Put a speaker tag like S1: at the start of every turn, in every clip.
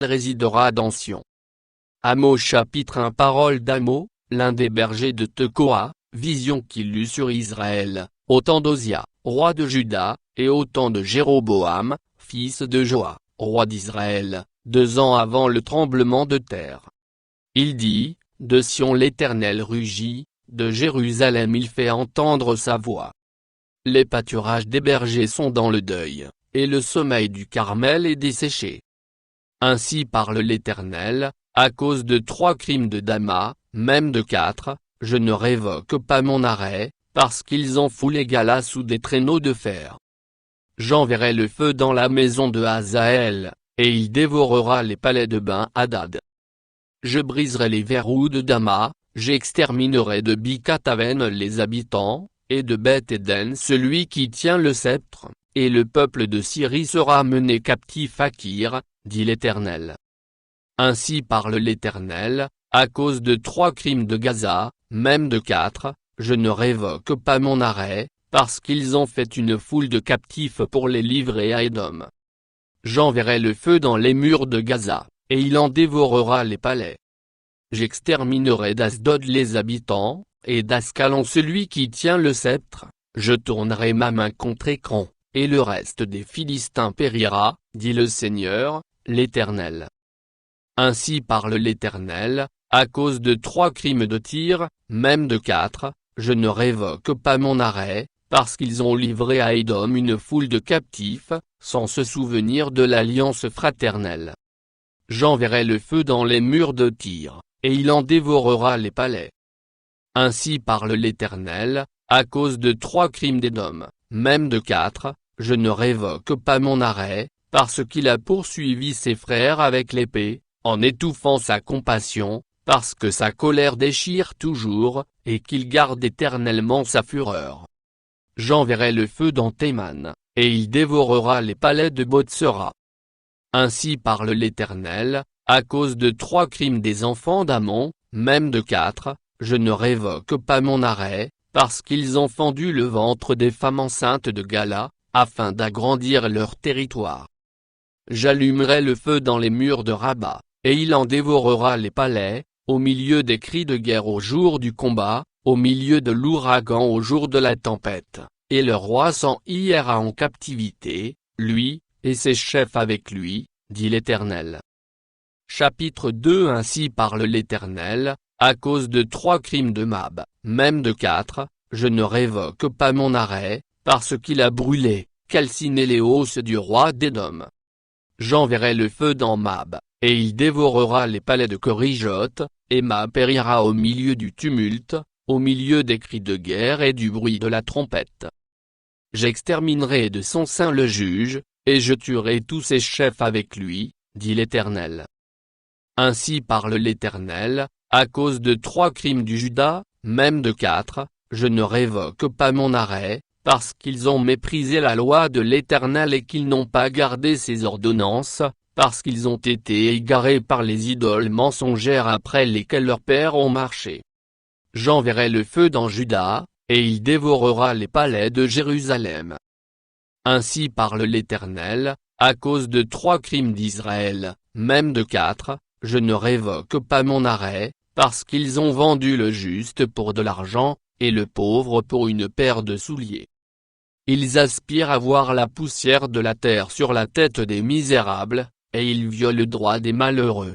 S1: résidera dans Sion. Amos chapitre 1 Parole d'Amos, l'un des bergers de Tekoa, vision qu'il eut sur Israël, au temps d'Osia, roi de Juda, et au temps de Jéroboam, fils de Joas, roi d'Israël, 2 ans avant le tremblement de terre. Il dit, de Sion l'Éternel rugit, de Jérusalem il fait entendre sa voix. Les pâturages des bergers sont dans le deuil, et le sommeil du Carmel est desséché. Ainsi parle l'Éternel, à cause de 3 crimes de Dama, même de 4, je ne révoque pas mon arrêt, parce qu'ils ont foulé Gala sous des traîneaux de fer. J'enverrai le feu dans la maison de Hazaël, et il dévorera les palais de Ben-Hadad. Je briserai les verrous de Dama, j'exterminerai de Bicataven les habitants, et de Beth-Éden celui qui tient le sceptre, et le peuple de Syrie sera mené captif à Kir, dit l'Éternel. Ainsi parle l'Éternel, à cause de 3 crimes de Gaza, même de 4, je ne révoque pas mon arrêt, parce qu'ils ont fait une foule de captifs pour les livrer à Édom. J'enverrai le feu dans les murs de Gaza, et il en dévorera les palais. J'exterminerai d'Asdod les habitants, et d'Ascalon celui qui tient le sceptre, je tournerai ma main contre Écron, et le reste des Philistins périra, dit le Seigneur, l'Éternel. Ainsi parle l'Éternel, à cause de 3 crimes de Tyr, même de 4, je ne révoque pas mon arrêt, parce qu'ils ont livré à Édom une foule de captifs, sans se souvenir de l'alliance fraternelle. J'enverrai le feu dans les murs de Tyr, et il en dévorera les palais. Ainsi parle l'Éternel, à cause de 3 crimes d'Édom, même de 4, je ne révoque pas mon arrêt, parce qu'il a poursuivi ses frères avec l'épée, en étouffant sa compassion, parce que sa colère déchire toujours, et qu'il garde éternellement sa fureur. J'enverrai le feu dans Théman, et il dévorera les palais de Botsera. Ainsi parle l'Éternel, à cause de 3 crimes des enfants d'Ammon, même de 4, je ne révoque pas mon arrêt, parce qu'ils ont fendu le ventre des femmes enceintes de Gala, afin d'agrandir leur territoire. J'allumerai le feu dans les murs de Rabat, et il en dévorera les palais, au milieu des cris de guerre au jour du combat, au milieu de l'ouragan au jour de la tempête, et le roi s'en ira en captivité, lui, et ses chefs avec lui, dit l'Éternel. Chapitre 2 Ainsi parle l'Éternel, à cause de 3 crimes de Mab, même de 4, je ne révoque pas mon arrêt, parce qu'il a brûlé, calciné les hausses du roi d'Édom. J'enverrai le feu dans Mab, et il dévorera les palais de Corijot, et Mab périra au milieu du tumulte, au milieu des cris de guerre et du bruit de la trompette. J'exterminerai de son sein le juge, et je tuerai tous ses chefs avec lui, dit l'Éternel. Ainsi parle l'Éternel, à cause de 3 crimes du Juda, même de 4, je ne révoque pas mon arrêt, parce qu'ils ont méprisé la loi de l'Éternel et qu'ils n'ont pas gardé ses ordonnances, parce qu'ils ont été égarés par les idoles mensongères après lesquelles leurs pères ont marché. J'enverrai le feu dans Juda, et il dévorera les palais de Jérusalem. Ainsi parle l'Éternel, à cause de 3 crimes d'Israël, même de 4, je ne révoque pas mon arrêt, parce qu'ils ont vendu le juste pour de l'argent, et le pauvre pour une paire de souliers. Ils aspirent à voir la poussière de la terre sur la tête des misérables, et ils violent le droit des malheureux.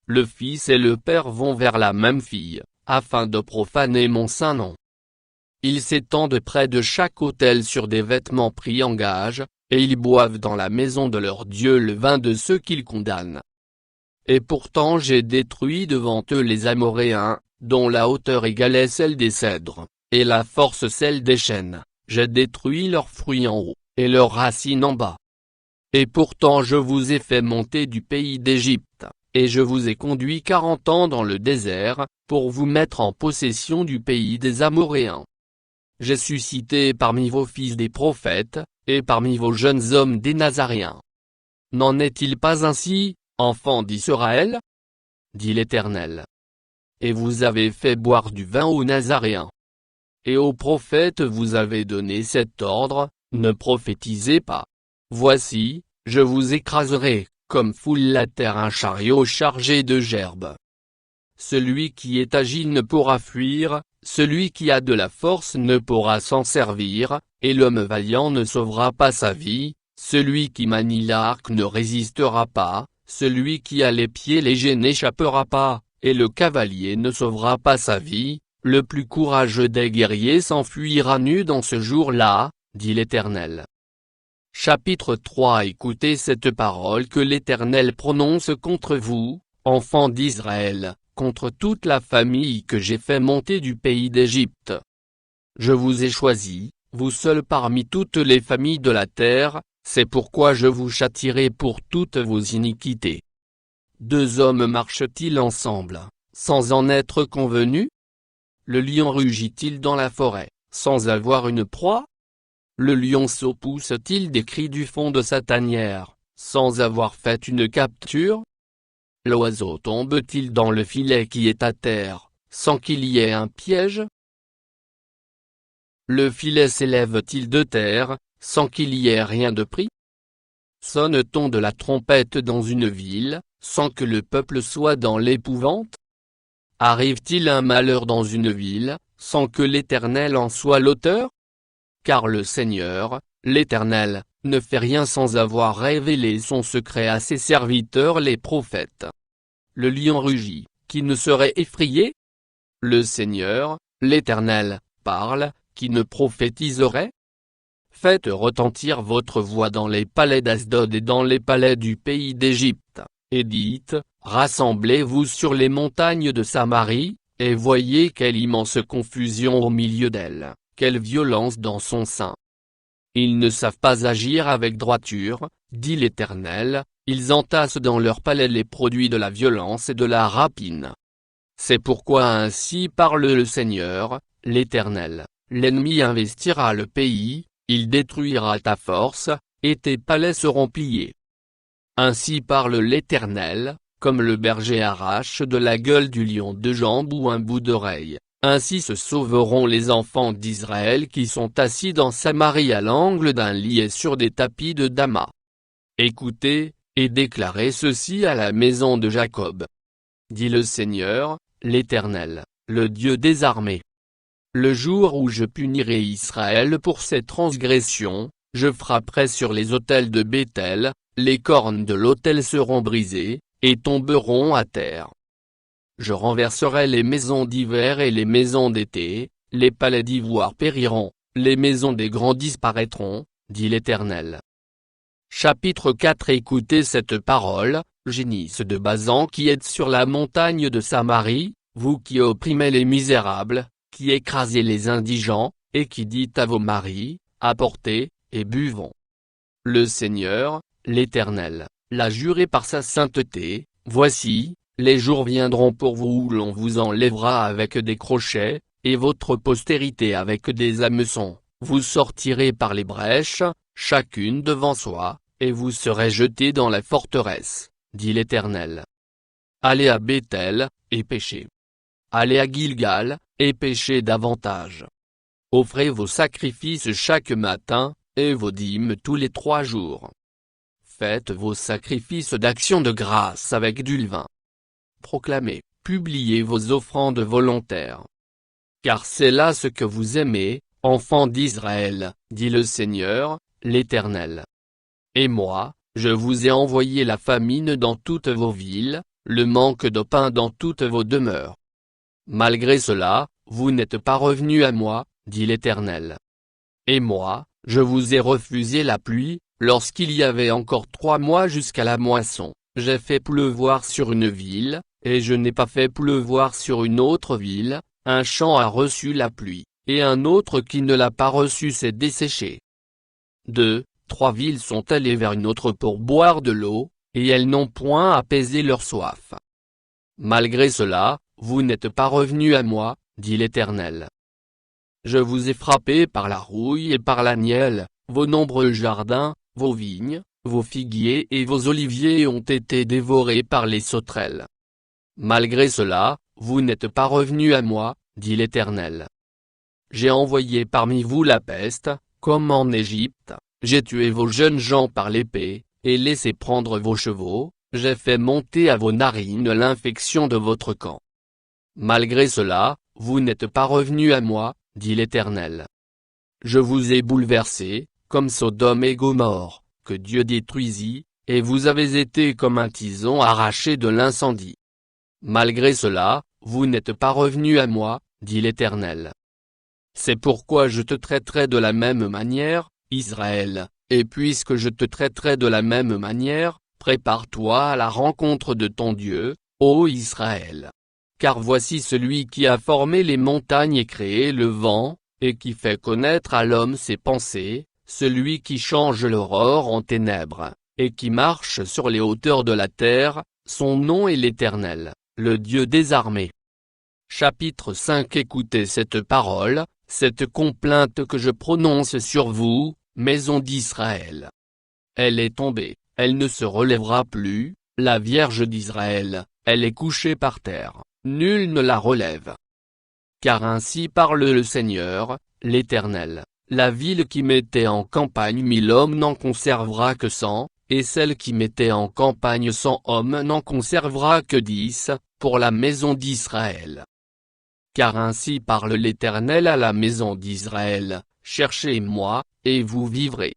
S1: Le fils et le père vont vers la même fille, afin de profaner mon saint nom. Ils s'étendent près de chaque autel sur des vêtements pris en gage, et ils boivent dans la maison de leur Dieu le vin de ceux qu'ils condamnent. Et pourtant j'ai détruit devant eux les Amoréens, dont la hauteur égalait celle des cèdres, et la force celle des chênes, j'ai détruit leurs fruits en haut, et leurs racines en bas. Et pourtant je vous ai fait monter du pays d'Égypte, et je vous ai conduit 40 ans dans le désert, pour vous mettre en possession du pays des Amoréens. J'ai suscité parmi vos fils des prophètes, et parmi vos jeunes hommes des Nazaréens. N'en est-il pas ainsi, enfants d'Israël ? Dit l'Éternel. Et vous avez fait boire du vin aux Nazaréens. Et aux prophètes vous avez donné cet ordre, ne prophétisez pas. Voici, je vous écraserai, comme foule la terre un chariot chargé de gerbes. Celui qui est agile ne pourra fuir, celui qui a de la force ne pourra s'en servir, et l'homme vaillant ne sauvera pas sa vie, celui qui manie l'arc ne résistera pas, celui qui a les pieds légers n'échappera pas, et le cavalier ne sauvera pas sa vie, le plus courageux des guerriers s'enfuira nu dans ce jour-là, dit l'Éternel. Chapitre 3 Écoutez cette parole que l'Éternel prononce contre vous, enfants d'Israël, contre toute la famille que j'ai fait monter du pays d'Égypte. Je vous ai choisis, vous seuls parmi toutes les familles de la terre, c'est pourquoi je vous châtierai pour toutes vos iniquités. Deux hommes marchent-ils ensemble, sans en être convenus? Le lion rugit-il dans la forêt, sans avoir une proie? Le lionceau pousse-t-il des cris du fond de sa tanière, sans avoir fait une capture? L'oiseau tombe-t-il dans le filet qui est à terre, sans qu'il y ait un piège? Le filet s'élève-t-il de terre, sans qu'il y ait rien de pris? Sonne-t-on de la trompette dans une ville, sans que le peuple soit dans l'épouvante? Arrive-t-il un malheur dans une ville, sans que l'Éternel en soit l'auteur? Car le Seigneur, l'Éternel, ne fait rien sans avoir révélé son secret à ses serviteurs les prophètes. Le lion rugit, qui ne serait effrayé? Le Seigneur, l'Éternel, parle, qui ne prophétiserait? Faites retentir votre voix dans les palais d'Asdod et dans les palais du pays d'Égypte, et dites, rassemblez-vous sur les montagnes de Samarie, et voyez quelle immense confusion au milieu d'elle, quelle violence dans son sein. Ils ne savent pas agir avec droiture, dit l'Éternel, ils entassent dans leurs palais les produits de la violence et de la rapine. C'est pourquoi ainsi parle le Seigneur, l'Éternel, l'ennemi investira le pays, il détruira ta force, et tes palais seront pillés. Ainsi parle l'Éternel, comme le berger arrache de la gueule du lion deux jambes ou un bout d'oreille, ainsi se sauveront les enfants d'Israël qui sont assis dans Samarie à l'angle d'un lit et sur des tapis de Damas. Écoutez, et déclarez ceci à la maison de Jacob. Dit le Seigneur, l'Éternel, le Dieu des armées. Le jour où je punirai Israël pour ses transgressions, je frapperai sur les autels de Béthel, les cornes de l'autel seront brisées, et tomberont à terre. Je renverserai les maisons d'hiver et les maisons d'été, les palais d'ivoire périront, les maisons des grands disparaîtront, dit l'Éternel. Chapitre 4 Écoutez cette parole, génisses de Basan qui êtes sur la montagne de Samarie, vous qui opprimez les misérables, qui écrasez les indigents, et qui dites à vos maris, apportez, et buvons. Le Seigneur, l'Éternel, l'a juré par sa sainteté, voici, les jours viendront pour vous où l'on vous enlèvera avec des crochets, et votre postérité avec des hameçons, vous sortirez par les brèches, chacune devant soi, et vous serez jetés dans la forteresse, dit l'Éternel. Allez à Béthel, et péchez. Allez à Gilgal, et péchez davantage. Offrez vos sacrifices chaque matin, et vos dîmes tous les 3 jours. Faites vos sacrifices d'action de grâce avec du levain. Proclamez, publiez vos offrandes volontaires. Car c'est là ce que vous aimez, enfants d'Israël, dit le Seigneur, l'Éternel. Et moi, je vous ai envoyé la famine dans toutes vos villes, le manque de pain dans toutes vos demeures. Malgré cela, vous n'êtes pas revenus à moi, dit l'Éternel. Et moi, je vous ai refusé la pluie, lorsqu'il y avait encore 3 mois jusqu'à la moisson, j'ai fait pleuvoir sur une ville, et je n'ai pas fait pleuvoir sur une autre ville, un champ a reçu la pluie, et un autre qui ne l'a pas reçue s'est desséché. 2, 3 villes sont allées vers une autre pour boire de l'eau, et elles n'ont point apaisé leur soif. Malgré cela, vous n'êtes pas revenus à moi, dit l'Éternel. Je vous ai frappé par la rouille et par la nielle, vos nombreux jardins, vos vignes, vos figuiers et vos oliviers ont été dévorés par les sauterelles. Malgré cela, vous n'êtes pas revenus à moi, dit l'Éternel. J'ai envoyé parmi vous la peste, comme en Égypte, j'ai tué vos jeunes gens par l'épée, et laissé prendre vos chevaux, j'ai fait monter à vos narines l'infection de votre camp. Malgré cela, vous n'êtes pas revenus à moi, dit l'Éternel. Je vous ai bouleversés, comme Sodome et Gomorrhe, que Dieu détruisit, et vous avez été comme un tison arraché de l'incendie. Malgré cela, vous n'êtes pas revenus à moi, dit l'Éternel. C'est pourquoi je te traiterai de la même manière, Israël, et puisque je te traiterai de la même manière, prépare-toi à la rencontre de ton Dieu, ô Israël. Car voici celui qui a formé les montagnes et créé le vent, et qui fait connaître à l'homme ses pensées, celui qui change l'aurore en ténèbres, et qui marche sur les hauteurs de la terre, son nom est l'Éternel, le Dieu des armées. Chapitre 5. Écoutez cette parole, cette complainte que je prononce sur vous, maison d'Israël. Elle est tombée, elle ne se relèvera plus, la Vierge d'Israël, elle est couchée par terre, nul ne la relève. Car ainsi parle le Seigneur, l'Éternel, la ville qui mettait en campagne 1000 hommes n'en conservera que 100, et celle qui mettait en campagne 100 hommes n'en conservera que 10, pour la maison d'Israël. Car ainsi parle l'Éternel à la maison d'Israël, cherchez-moi, et vous vivrez.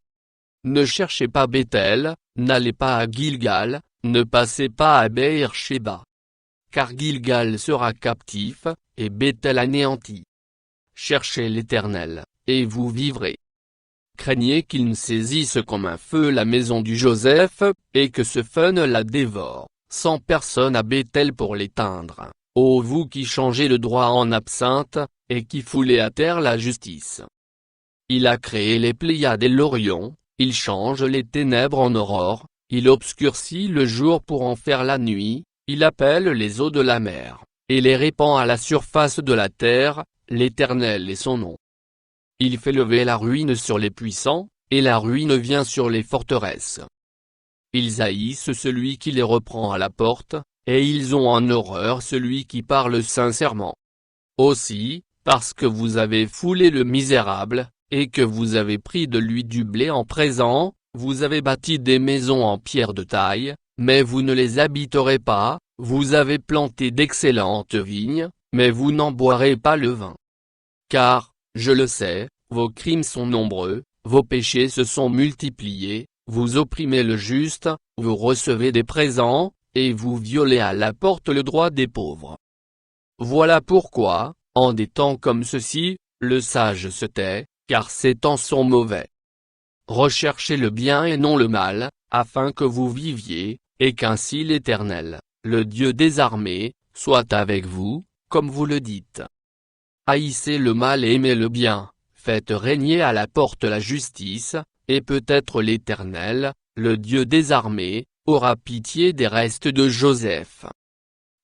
S1: Ne cherchez pas Béthel, n'allez pas à Gilgal, ne passez pas à Beër-Shéba. Car Gilgal sera captif, et Béthel anéanti. Cherchez l'Éternel, et vous vivrez. Craignez qu'il ne saisisse comme un feu la maison du Joseph, et que ce feu ne la dévore, sans personne à Béthel pour l'éteindre. Ô vous qui changez le droit en absinthe, et qui foulez à terre la justice. Il a créé les Pléiades et l'Orion, il change les ténèbres en aurore, il obscurcit le jour pour en faire la nuit, il appelle les eaux de la mer, et les répand à la surface de la terre, l'Éternel est son nom. Il fait lever la ruine sur les puissants, et la ruine vient sur les forteresses. Ils haïssent celui qui les reprend à la porte, et ils ont en horreur celui qui parle sincèrement. Aussi, parce que vous avez foulé le misérable, et que vous avez pris de lui du blé en présent, vous avez bâti des maisons en pierre de taille, mais vous ne les habiterez pas, vous avez planté d'excellentes vignes, mais vous n'en boirez pas le vin. Car, je le sais, vos crimes sont nombreux, vos péchés se sont multipliés, vous opprimez le juste, vous recevez des présents, et vous violez à la porte le droit des pauvres. Voilà pourquoi, en des temps comme ceux-ci, le sage se tait, car ces temps sont mauvais. Recherchez le bien et non le mal, afin que vous viviez, et qu'ainsi l'Éternel, le Dieu des armées, soit avec vous, comme vous le dites. Haïssez le mal et aimez le bien, faites régner à la porte la justice, et peut-être l'Éternel, le Dieu des armées, aura pitié des restes de Joseph.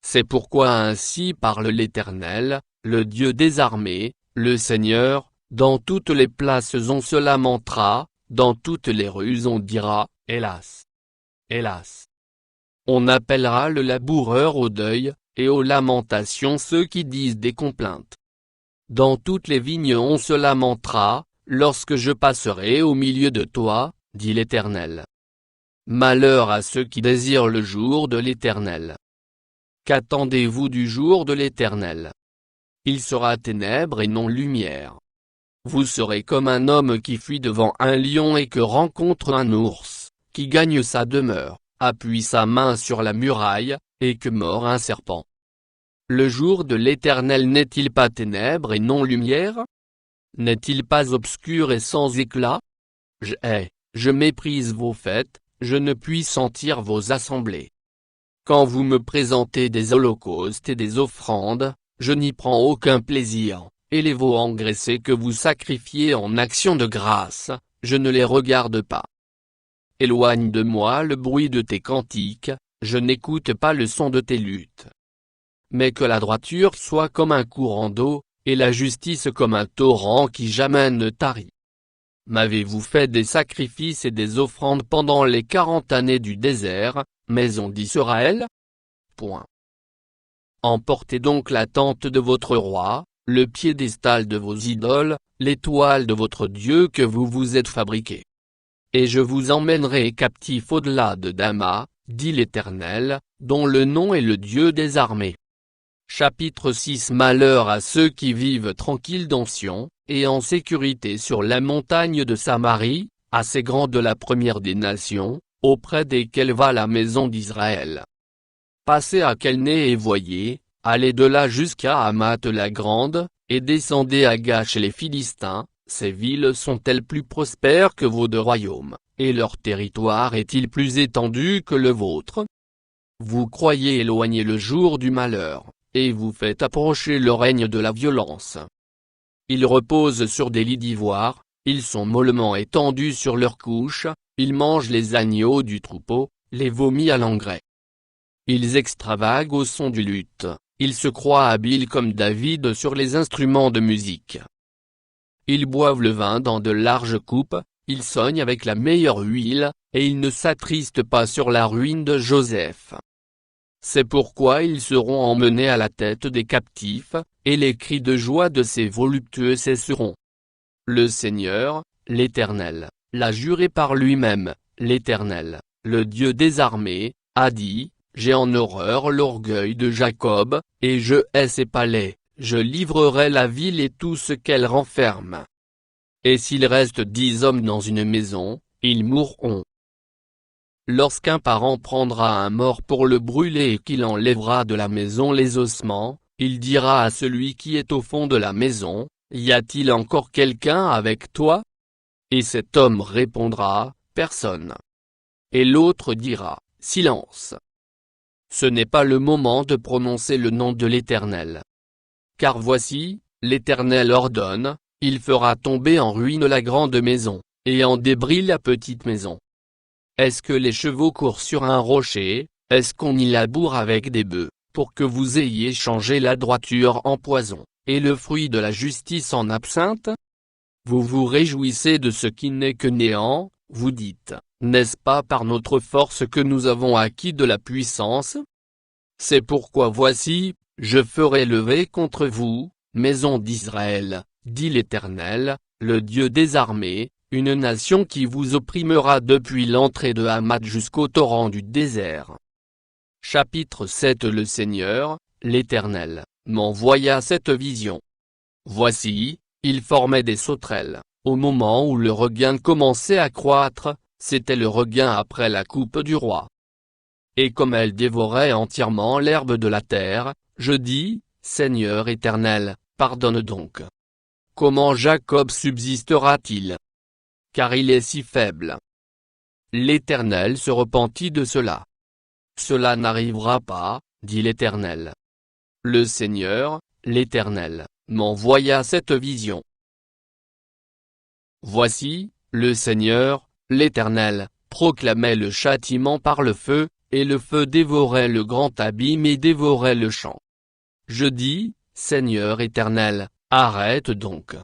S1: C'est pourquoi ainsi parle l'Éternel, le Dieu des armées, le Seigneur, dans toutes les places on se lamentera, dans toutes les rues on dira, hélas! Hélas! On appellera le laboureur au deuil, et aux lamentations ceux qui disent des complaintes. Dans toutes les vignes on se lamentera, lorsque je passerai au milieu de toi, dit l'Éternel. Malheur à ceux qui désirent le jour de l'Éternel. Qu'attendez-vous du jour de l'Éternel? Il sera ténèbres et non lumière. Vous serez comme un homme qui fuit devant un lion et que rencontre un ours, qui gagne sa demeure, appuie sa main sur la muraille, et que mord un serpent. Le jour de l'Éternel n'est-il pas ténèbres et non lumière? N'est-il pas obscur et sans éclat? Je hais, je méprise vos fêtes, je ne puis sentir vos assemblées. Quand vous me présentez des holocaustes et des offrandes, je n'y prends aucun plaisir, et les veaux engraissés que vous sacrifiez en action de grâce, je ne les regarde pas. Éloigne de moi le bruit de tes cantiques, je n'écoute pas le son de tes luttes. Mais que la droiture soit comme un courant d'eau, et la justice comme un torrent qui jamais ne tarit. M'avez-vous fait des sacrifices et des offrandes pendant les 40 années du désert, maison d'Israël? Point. Emportez donc la tente de votre roi, le piédestal de vos idoles, l'étoile de votre Dieu que vous vous êtes fabriqué. et je vous emmènerai captifs au-delà de Dama, dit l'Éternel, dont le nom est le Dieu des armées. Chapitre 6 Malheur à ceux qui vivent tranquilles dans Sion, et en sécurité sur la montagne de Samarie, assez grande la première des nations, auprès desquelles va la maison d'Israël. Passez à Calné et voyez, allez de là jusqu'à Hamath la grande, et descendez à Gach les Philistins, ces villes sont-elles plus prospères que vos deux royaumes, et leur territoire est-il plus étendu que le vôtre? Vous croyez éloigner le jour du malheur, et vous faites approcher le règne de la violence. Ils reposent sur des lits d'ivoire, ils sont mollement étendus sur leurs couches, ils mangent les agneaux du troupeau, les vomis à l'engrais. Ils extravaguent au son du luth, ils se croient habiles comme David sur les instruments de musique. Ils boivent le vin dans de larges coupes, ils soignent avec la meilleure huile, et ils ne s'attristent pas sur la ruine de Joseph. C'est pourquoi ils seront emmenés à la tête des captifs, et les cris de joie de ces voluptueux cesseront. Le Seigneur, l'Éternel, l'a juré par lui-même, l'Éternel, le Dieu des armées, a dit, j'ai en horreur l'orgueil de Jacob, et je hais ses palais, je livrerai la ville et tout ce qu'elle renferme. Et s'il reste 10 hommes dans une maison, ils mourront. Lorsqu'un parent prendra un mort pour le brûler et qu'il enlèvera de la maison les ossements, il dira à celui qui est au fond de la maison, y a-t-il encore quelqu'un avec toi? Et cet homme répondra, personne. Et l'autre dira, silence. Ce n'est pas le moment de prononcer le nom de l'Éternel. Car voici, l'Éternel ordonne, il fera tomber en ruine la grande maison, et en débris la petite maison. Est-ce que les chevaux courent sur un rocher, est-ce qu'on y laboure avec des bœufs, pour que vous ayez changé la droiture en poison, et le fruit de la justice en absinthe? Vous vous réjouissez de ce qui n'est que néant, vous dites, n'est-ce pas par notre force que nous avons acquis de la puissance? C'est pourquoi voici, je ferai lever contre vous, maison d'Israël, dit l'Éternel, le Dieu des armées, une nation qui vous opprimera depuis l'entrée de Hamath jusqu'au torrent du désert. Chapitre 7 Le Seigneur, l'Éternel, m'envoya cette vision. Voici, il formait des sauterelles, au moment où le regain commençait à croître, c'était le regain après la coupe du roi. Et comme elles dévoraient entièrement l'herbe de la terre, je dis, Seigneur éternel, pardonne donc. Comment Jacob subsistera-t-il? Car il est si faible. L'Éternel se repentit de cela. Cela n'arrivera pas, dit l'Éternel. Le Seigneur, l'Éternel, m'envoya cette vision. Voici, le Seigneur, l'Éternel, proclamait le châtiment par le feu, et le feu dévorait le grand abîme et dévorait le champ. Je dis, Seigneur éternel, arrête donc.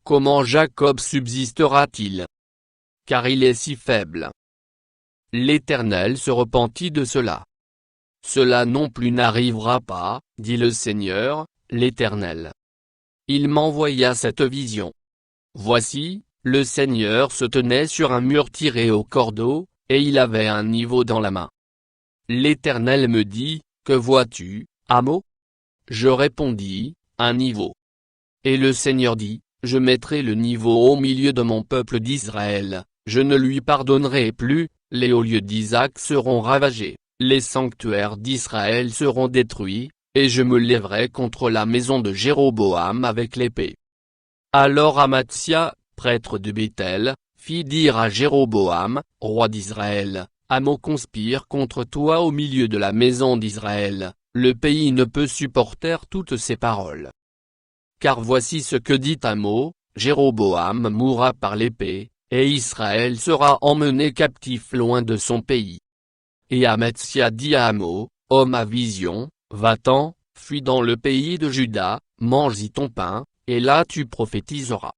S1: Comment Jacob subsistera-t-il? Car il est si faible. L'Éternel se repentit de cela. Cela non plus n'arrivera pas, dit le Seigneur, l'Éternel. Il m'envoya cette vision. Voici, le Seigneur se tenait sur un mur tiré au cordeau, et il avait un niveau dans la main. L'Éternel me dit, que vois-tu, Amo? Je répondis, un niveau. Et le Seigneur dit, je mettrai le niveau au milieu de mon peuple d'Israël, je ne lui pardonnerai plus, les hauts lieux d'Isaac seront ravagés, les sanctuaires d'Israël seront détruits, et je me lèverai contre la maison de Jéroboam avec l'épée. Alors Amatsia, prêtre de Béthel, fit dire à Jéroboam, roi d'Israël, Amo conspire contre toi au milieu de la maison d'Israël, le pays ne peut supporter toutes ces paroles. Car voici ce que dit Amo, Jéroboam mourra par l'épée, et Israël sera emmené captif loin de son pays. Et Amatsia dit à Amo, homme à vision, va-t'en, fuis dans le pays de Juda, mange-y ton pain, et là tu prophétiseras.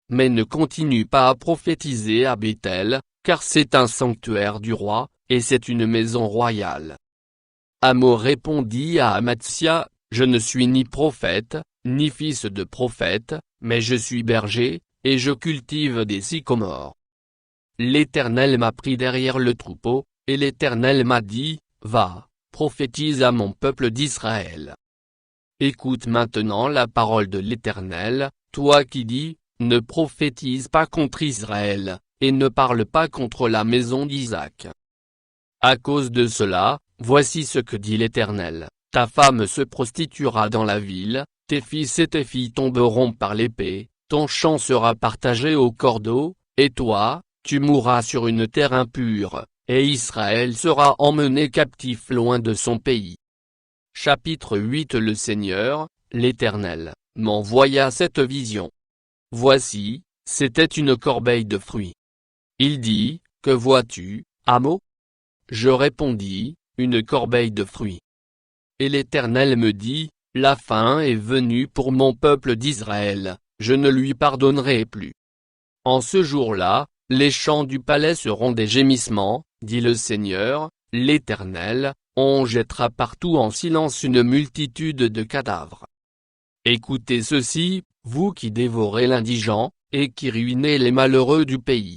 S1: Mais ne continue pas à prophétiser à Béthel, car c'est un sanctuaire du roi, et c'est une maison royale. Amo répondit à Amatsia, je ne suis ni prophète, ni fils de prophète, mais je suis berger, et je cultive des sycomores. l'Éternel m'a pris derrière le troupeau, et l'Éternel m'a dit, va, prophétise à mon peuple d'Israël. Écoute maintenant la parole de l'Éternel, toi qui dis, ne prophétise pas contre Israël, et ne parle pas contre la maison d'Isaac. À cause de cela, voici ce que dit l'Éternel, ta femme se prostituera dans la ville, tes fils et tes filles tomberont par l'épée, ton champ sera partagé au cordeau, et toi, tu mourras sur une terre impure, et Israël sera emmené captif loin de son pays. Chapitre 8. Le Seigneur, l'Éternel, m'envoya cette vision. Voici, c'était une corbeille de fruits. Il dit, que vois-tu, Amos? Je répondis, une corbeille de fruits. Et l'Éternel me dit, la fin est venue pour mon peuple d'Israël, je ne lui pardonnerai plus. En ce jour-là, les champs du palais seront des gémissements, dit le Seigneur, l'Éternel, on jettera partout en silence une multitude de cadavres. Écoutez ceci, vous qui dévorez l'indigent, et qui ruinez les malheureux du pays.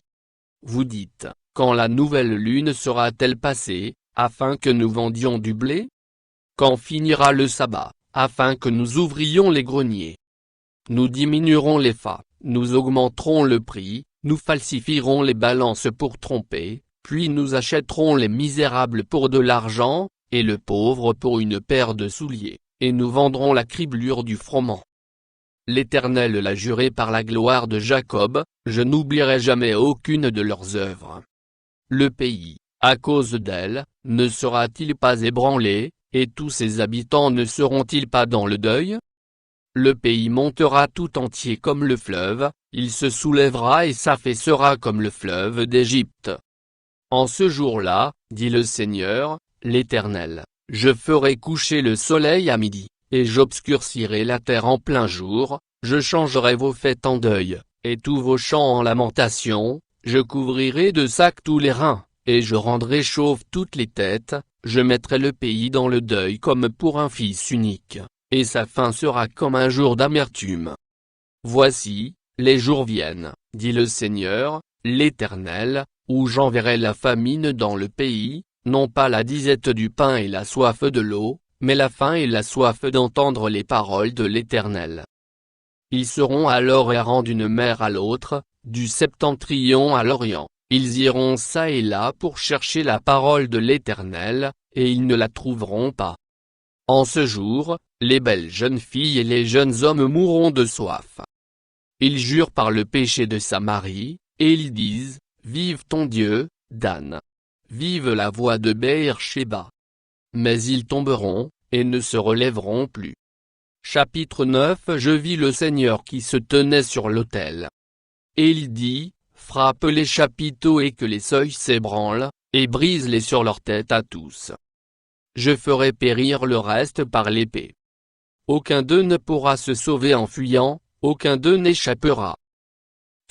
S1: Vous dites, quand la nouvelle lune sera-t-elle passée, afin que nous vendions du blé? Quand finira le sabbat, afin que nous ouvrions les greniers? Nous diminuerons les fats, nous augmenterons le prix, nous falsifierons les balances pour tromper, puis nous achèterons les misérables pour de l'argent, et le pauvre pour une paire de souliers, et nous vendrons la criblure du froment. L'Éternel l'a juré par la gloire de Jacob, je n'oublierai jamais aucune de leurs œuvres. Le pays, à cause d'elle, ne sera-t-il pas ébranlé, et tous ses habitants ne seront-ils pas dans le deuil? Le pays montera tout entier comme le fleuve, il se soulèvera et s'affaissera comme le fleuve d'Égypte. En ce jour-là, dit le Seigneur, l'Éternel, je ferai coucher le soleil à midi, et j'obscurcirai la terre en plein jour, je changerai vos fêtes en deuil, et tous vos chants en lamentation, je couvrirai de sacs tous les reins, et je rendrai chauves toutes les têtes, je mettrai le pays dans le deuil comme pour un fils unique, et sa fin sera comme un jour d'amertume. Voici, les jours viennent, dit le Seigneur, l'Éternel, où j'enverrai la famine dans le pays, non pas la disette du pain et la soif de l'eau, mais la faim et la soif d'entendre les paroles de l'Éternel. Ils seront alors errants d'une mer à l'autre, du septentrion à l'orient, ils iront çà et là pour chercher la parole de l'Éternel, et ils ne la trouveront pas. En ce jour, les belles jeunes filles et les jeunes hommes mourront de soif. Ils jurent par le péché de Samarie, et ils disent, vive ton Dieu, Dan. Vive la voix de Beër-Shéba. Mais ils tomberont, et ne se relèveront plus. Chapitre 9. Je vis le Seigneur qui se tenait sur l'autel. Et il dit, frappe les chapiteaux et que les seuils s'ébranlent, et brise-les sur leur tête à tous. Je ferai périr le reste par l'épée. Aucun d'eux ne pourra se sauver en fuyant, aucun d'eux n'échappera.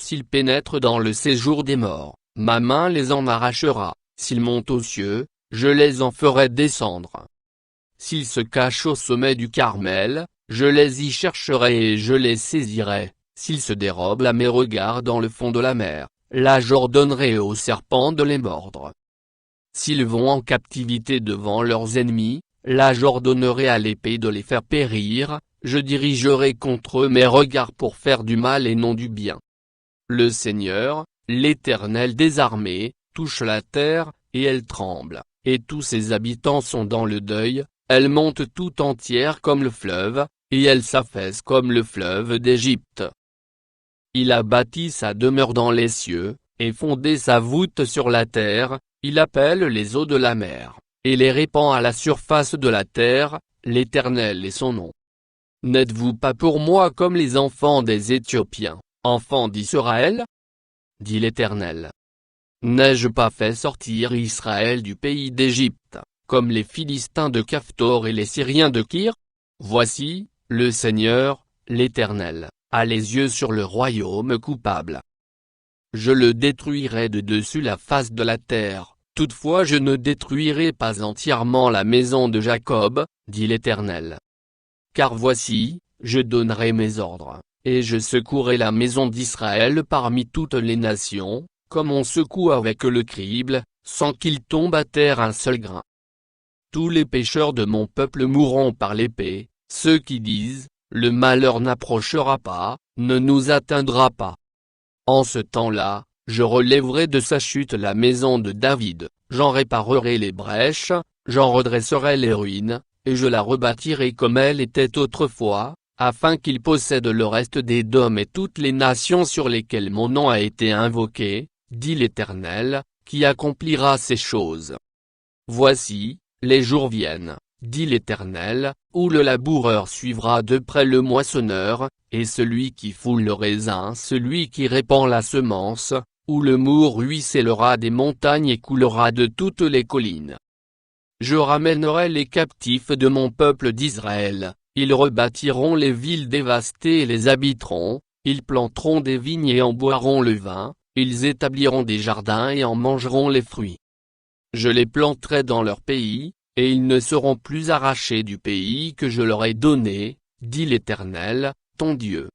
S1: S'ils pénètrent dans le séjour des morts, ma main les en arrachera, s'ils montent aux cieux, je les en ferai descendre. S'ils se cachent au sommet du Carmel, je les y chercherai et je les saisirai, s'ils se dérobent à mes regards dans le fond de la mer, là j'ordonnerai aux serpents de les mordre. S'ils vont en captivité devant leurs ennemis, là j'ordonnerai à l'épée de les faire périr, je dirigerai contre eux mes regards pour faire du mal et non du bien. Le Seigneur, l'Éternel des armées, touche la terre, et elle tremble, et tous ses habitants sont dans le deuil, elle monte tout entière comme le fleuve, et elle s'affaisse comme le fleuve d'Égypte. Il a bâti sa demeure dans les cieux, et fondé sa voûte sur la terre, il appelle les eaux de la mer, et les répand à la surface de la terre, l'Éternel est son nom. N'êtes-vous pas pour moi comme les enfants des Éthiopiens, enfants d'Israël? Dit l'Éternel. N'ai-je pas fait sortir Israël du pays d'Égypte, comme les Philistins de Caphtor et les Syriens de Kyr? Voici, le Seigneur, l'Éternel, a les yeux sur le royaume coupable. Je le détruirai de dessus la face de la terre, toutefois je ne détruirai pas entièrement la maison de Jacob, dit l'Éternel. Car voici, je donnerai mes ordres, et je secouerai la maison d'Israël parmi toutes les nations, comme on secoue avec le crible, sans qu'il tombe à terre un seul grain. Tous les pécheurs de mon peuple mourront par l'épée, ceux qui disent, le malheur n'approchera pas, ne nous atteindra pas. En ce temps-là, je relèverai de sa chute la maison de David, j'en réparerai les brèches, j'en redresserai les ruines, et je la rebâtirai comme elle était autrefois, afin qu'il possède le reste d'Édom et toutes les nations sur lesquelles mon nom a été invoqué, dit l'Éternel, qui accomplira ces choses. Voici, les jours viennent, dit l'Éternel, où le laboureur suivra de près le moissonneur, et celui qui foule le raisin celui qui répand la semence, où le moût ruissellera des montagnes et coulera de toutes les collines. Je ramènerai les captifs de mon peuple d'Israël, ils rebâtiront les villes dévastées et les habiteront, ils planteront des vignes et en boiront le vin, ils établiront des jardins et en mangeront les fruits. Je les planterai dans leur pays, et ils ne seront plus arrachés du pays que je leur ai donné, dit l'Éternel, ton Dieu.